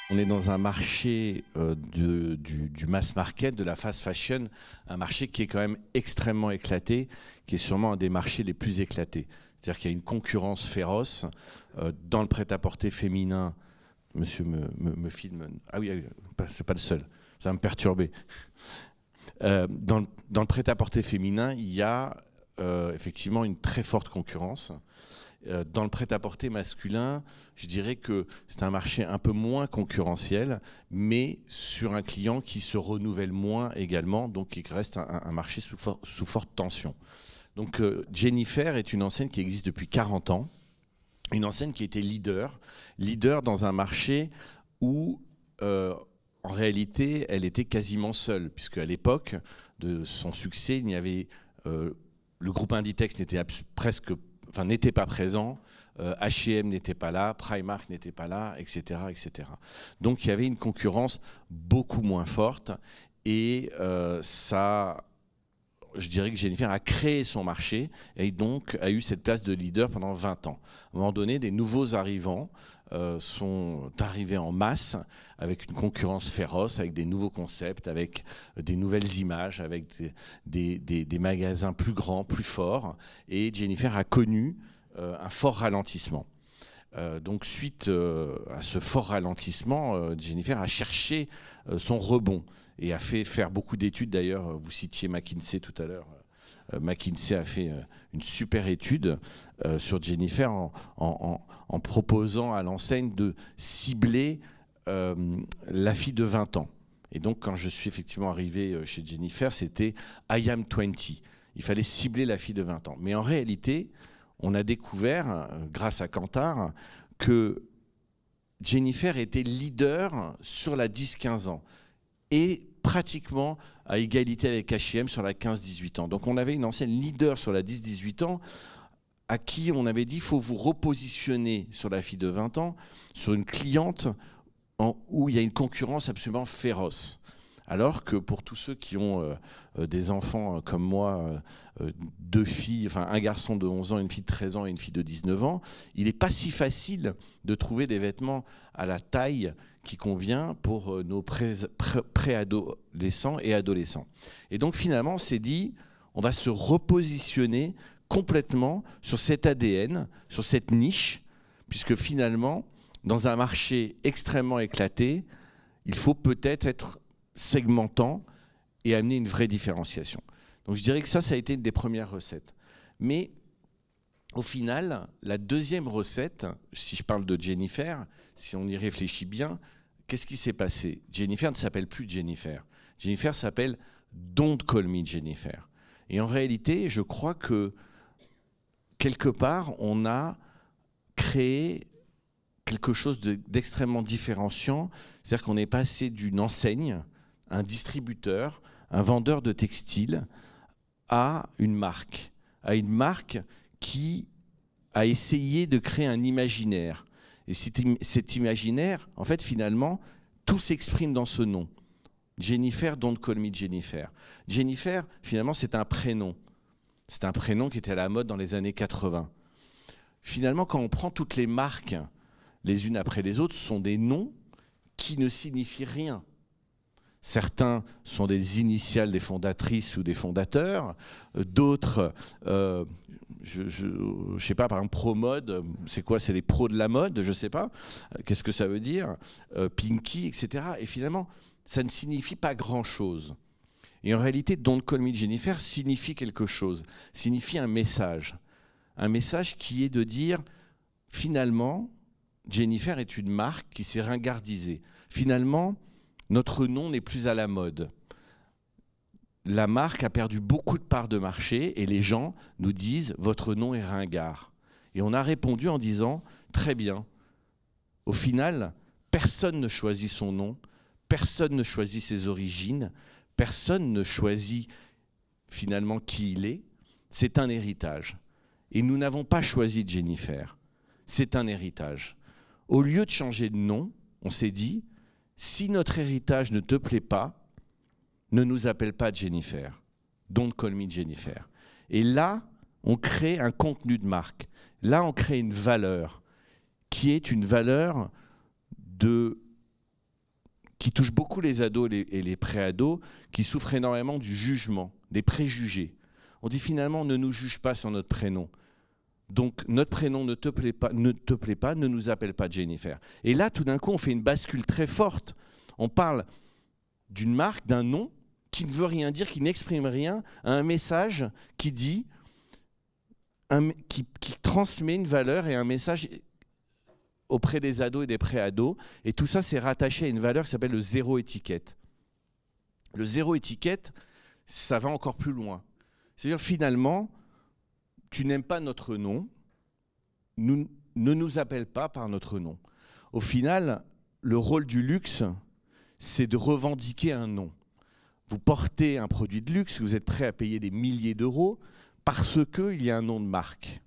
On est dans un marché du mass market, de la fast fashion, un marché qui est quand même extrêmement éclaté, qui est sûrement un des marchés les plus éclatés. C'est-à-dire qu'il y a une concurrence féroce dans le prêt-à-porter féminin. Monsieur me filme. Ah oui, c'est pas le seul. Ça va me perturber. Dans le prêt-à-porter féminin, il y a effectivement une très forte concurrence. Dans le prêt-à-porter masculin, je dirais que c'est un marché un peu moins concurrentiel, mais sur un client qui se renouvelle moins également, donc qui reste un marché sous forte tension. Donc Jennyfer est une enseigne qui existe depuis 40 ans, une enseigne qui était leader dans un marché où en réalité elle était quasiment seule, puisque à l'époque de son succès, il y avait le groupe Inditex n'était pas présent, H&M n'était pas là, Primark n'était pas là, etc., etc. Donc il y avait une concurrence beaucoup moins forte et je dirais que Jennyfer a créé son marché et donc a eu cette place de leader pendant 20 ans. À un moment donné, des nouveaux arrivants sont arrivés en masse avec une concurrence féroce, avec des nouveaux concepts, avec des nouvelles images, avec des magasins plus grands, plus forts. Et Jennyfer a connu un fort ralentissement. Donc suite à ce fort ralentissement, Jennyfer a cherché son rebond et a fait faire beaucoup d'études. D'ailleurs, vous citiez McKinsey tout à l'heure. McKinsey a fait une super étude sur Jennyfer en proposant à l'enseigne de cibler la fille de 20 ans. Et donc, quand je suis effectivement arrivé chez Jennyfer, c'était I am 20. Il fallait cibler la fille de 20 ans. Mais en réalité, on a découvert, grâce à Kantar, que Jennyfer était leader sur la 10-15 ans et pratiquement à égalité avec H&M sur la 15-18 ans. Donc on avait une enseigne leader sur la 10-18 ans à qui on avait dit il faut vous repositionner sur la fille de 20 ans, sur une cliente où il y a une concurrence absolument féroce. Alors que pour tous ceux qui ont des enfants comme moi, deux filles, enfin un garçon de 11 ans, une fille de 13 ans et une fille de 19 ans, il n'est pas si facile de trouver des vêtements à la taille qui convient pour nos préadolescents et adolescents. Et donc finalement, on s'est dit, on va se repositionner complètement sur cet ADN, sur cette niche, puisque finalement, dans un marché extrêmement éclaté, il faut peut-être être segmentant et amener une vraie différenciation. Donc je dirais que ça a été une des premières recettes. Mais au final, la deuxième recette, si je parle de Jennyfer, si on y réfléchit bien, qu'est-ce qui s'est passé? Jennyfer ne s'appelle plus Jennyfer. Jennyfer s'appelle Don't Call Me Jennyfer. Et en réalité, je crois que quelque part, on a créé quelque chose d'extrêmement différenciant. C'est-à-dire qu'on est passé d'une enseigne, un distributeur, un vendeur de textiles, à une marque qui a essayé de créer un imaginaire. Et cet imaginaire, en fait, finalement, tout s'exprime dans ce nom. Jennyfer, Don't Call Me Jennyfer. Jennyfer, finalement, c'est un prénom. C'est un prénom qui était à la mode dans les années 80. Finalement, quand on prend toutes les marques, les unes après les autres, ce sont des noms qui ne signifient rien. Certains sont des initiales des fondatrices ou des fondateurs, d'autres, je sais pas, par exemple, ProMode, c'est quoi? C'est les pros de la mode, je sais pas. Qu'est-ce que ça veut dire? Pinky, etc. Et finalement, ça ne signifie pas grand-chose. Et en réalité, Don't Call Me Jennyfer signifie quelque chose, signifie un message. Un message qui est de dire, finalement, Jennyfer est une marque qui s'est ringardisée. Finalement, notre nom n'est plus à la mode. La marque a perdu beaucoup de parts de marché et les gens nous disent « votre nom est ringard ». Et on a répondu en disant « très bien ». Au final, personne ne choisit son nom, personne ne choisit ses origines, personne ne choisit finalement qui il est. C'est un héritage. Et nous n'avons pas choisi Jennyfer. C'est un héritage. Au lieu de changer de nom, on s'est dit « si notre héritage ne te plaît pas, ne nous appelle pas Jennyfer. Don't call me Jennyfer. » Et là, on crée un contenu de marque. Là, on crée une valeur qui est une valeur de qui touche beaucoup les ados et les pré-ados, qui souffrent énormément du jugement, des préjugés. On dit finalement, ne nous juge pas sur notre prénom. Donc notre prénom ne te plaît pas, ne nous appelle pas Jennifer. Et là, tout d'un coup, on fait une bascule très forte. On parle d'une marque, d'un nom, qui ne veut rien dire, qui n'exprime rien, à un message qui dit, qui transmet une valeur et un message auprès des ados et des pré-ados. Et tout ça, c'est rattaché à une valeur qui s'appelle le zéro étiquette. Le zéro étiquette, ça va encore plus loin. C'est-à-dire, finalement, tu n'aimes pas notre nom, ne nous appelle pas par notre nom. Au final, le rôle du luxe, c'est de revendiquer un nom. Vous portez un produit de luxe, vous êtes prêt à payer des milliers d'euros parce qu'il y a un nom de marque.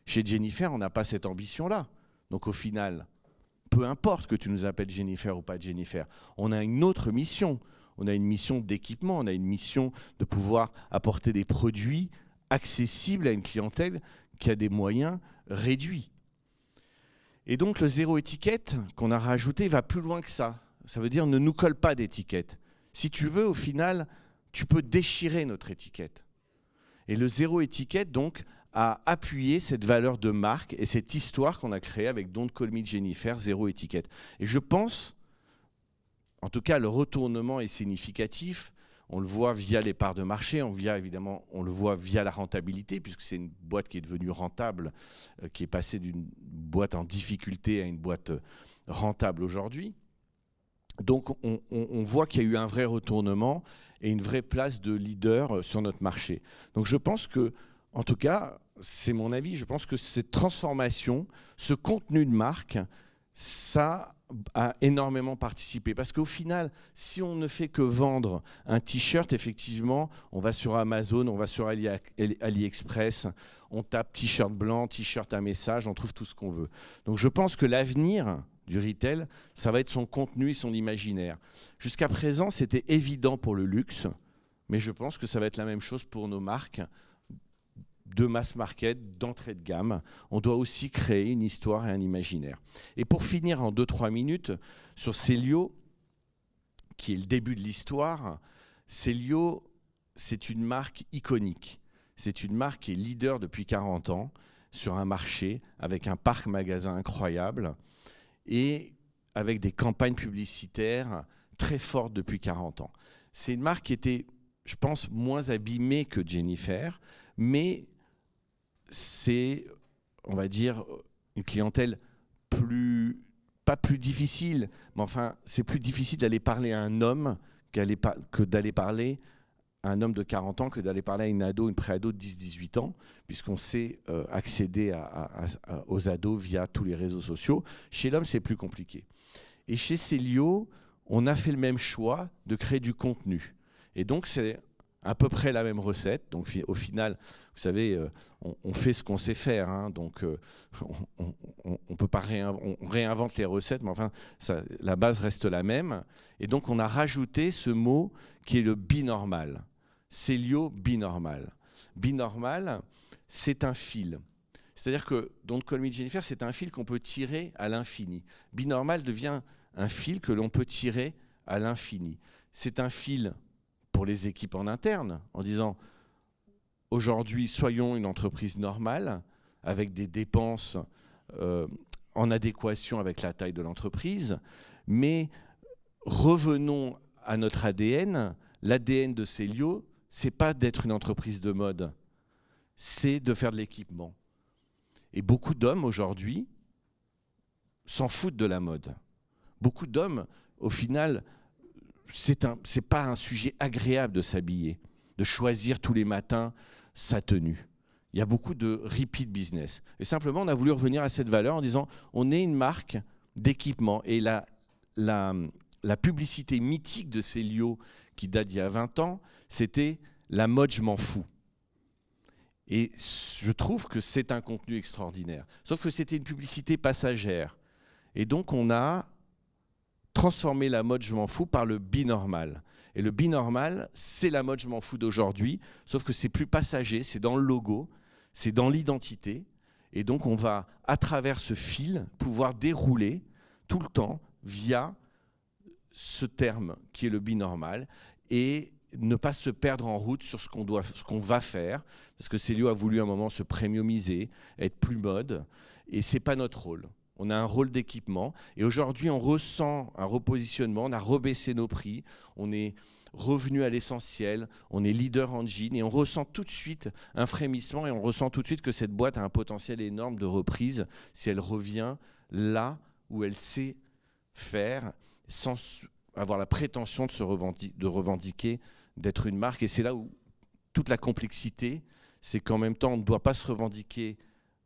Chez Jennifer, on n'a pas cette ambition-là. Donc au final, peu importe que tu nous appelles Jennifer ou pas Jennifer, on a une autre mission. On a une mission d'équipement, on a une mission de pouvoir apporter des produits accessibles à une clientèle qui a des moyens réduits. Et donc le zéro étiquette qu'on a rajouté va plus loin que ça. Ça veut dire ne nous colle pas d'étiquette. Si tu veux, au final, tu peux déchirer notre étiquette. Et le zéro étiquette, donc, a appuyé cette valeur de marque et cette histoire qu'on a créée avec Don't Call Me Jennifer, zéro étiquette. Et je pense, en tout cas, le retournement est significatif. On le voit via les parts de marché, on le voit via la rentabilité, puisque c'est une boîte qui est devenue rentable, qui est passée d'une boîte en difficulté à une boîte rentable aujourd'hui. Donc on voit qu'il y a eu un vrai retournement et une vraie place de leader sur notre marché. Donc je pense que, en tout cas, c'est mon avis, je pense que cette transformation, ce contenu de marque, ça a énormément participé. Parce qu'au final, si on ne fait que vendre un t-shirt, effectivement, on va sur Amazon, on va sur AliExpress, on tape t-shirt blanc, t-shirt à message, on trouve tout ce qu'on veut. Donc je pense que l'avenir du retail, ça va être son contenu et son imaginaire. Jusqu'à présent, c'était évident pour le luxe, mais je pense que ça va être la même chose pour nos marques de mass market, d'entrée de gamme. On doit aussi créer une histoire et un imaginaire. Et pour finir en 2-3 minutes, sur Célio, qui est le début de l'histoire, Célio, c'est une marque iconique. C'est une marque qui est leader depuis 40 ans sur un marché avec un parc magasin incroyable et avec des campagnes publicitaires très fortes depuis 40 ans. C'est une marque qui était, je pense, moins abîmée que Jennifer, mais c'est, on va dire, une clientèle pas plus difficile, mais enfin, c'est plus difficile d'aller parler à un homme que d'aller parler à un homme de 40 ans, que d'aller parler à une ado, une pré-ado de 10-18 ans, puisqu'on sait accéder aux ados via tous les réseaux sociaux. Chez l'homme, c'est plus compliqué. Et chez Célio, on a fait le même choix de créer du contenu. Et donc, c'est à peu près la même recette. Donc au final, vous savez, on fait ce qu'on sait faire. Hein, donc on peut pas on réinvente les recettes, mais enfin, la base reste la même. Et donc on a rajouté ce mot qui est le binormal. Célio binormal. Binormal, c'est un fil. C'est-à-dire que Don't Call Me Jennifer, c'est un fil qu'on peut tirer à l'infini. Binormal devient un fil que l'on peut tirer à l'infini. C'est un fil pour les équipes en interne, en disant aujourd'hui, soyons une entreprise normale, avec des dépenses en adéquation avec la taille de l'entreprise, mais revenons à notre ADN. L'ADN de Célio, c'est pas d'être une entreprise de mode, c'est de faire de l'équipement. Et beaucoup d'hommes aujourd'hui s'en foutent de la mode. Beaucoup d'hommes, au final, c'est pas un sujet agréable de s'habiller, de choisir tous les matins sa tenue. Il y a beaucoup de repeat business. Et simplement, on a voulu revenir à cette valeur en disant on est une marque d'équipement. Et la publicité mythique de Célio, qui date d'il y a 20 ans, c'était « la mode, je m'en fous ». Et je trouve que c'est un contenu extraordinaire. Sauf que c'était une publicité passagère. Et donc, on a transformer la mode je m'en fous par le binormal. Et le binormal, c'est la mode je m'en fous d'aujourd'hui, sauf que c'est plus passager, c'est dans le logo, c'est dans l'identité. Et donc on va, à travers ce fil, pouvoir dérouler tout le temps via ce terme qui est le binormal et ne pas se perdre en route sur ce qu'on va faire, parce que Célio a voulu à un moment se premiumiser, être plus mode, et ce n'est pas notre rôle. On a un rôle d'équipement, et aujourd'hui on ressent un repositionnement, on a rebaissé nos prix, on est revenu à l'essentiel, on est leader en jean, et on ressent tout de suite un frémissement, et on ressent tout de suite que cette boîte a un potentiel énorme de reprise si elle revient là où elle sait faire, sans avoir la prétention de revendiquer d'être une marque. Et c'est là où toute la complexité, c'est qu'en même temps, on ne doit pas se revendiquer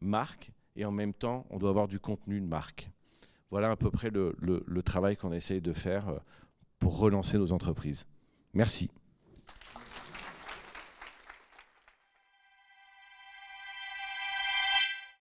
marque, et en même temps, on doit avoir du contenu de marque. Voilà à peu près le travail qu'on essaye de faire pour relancer nos entreprises. Merci.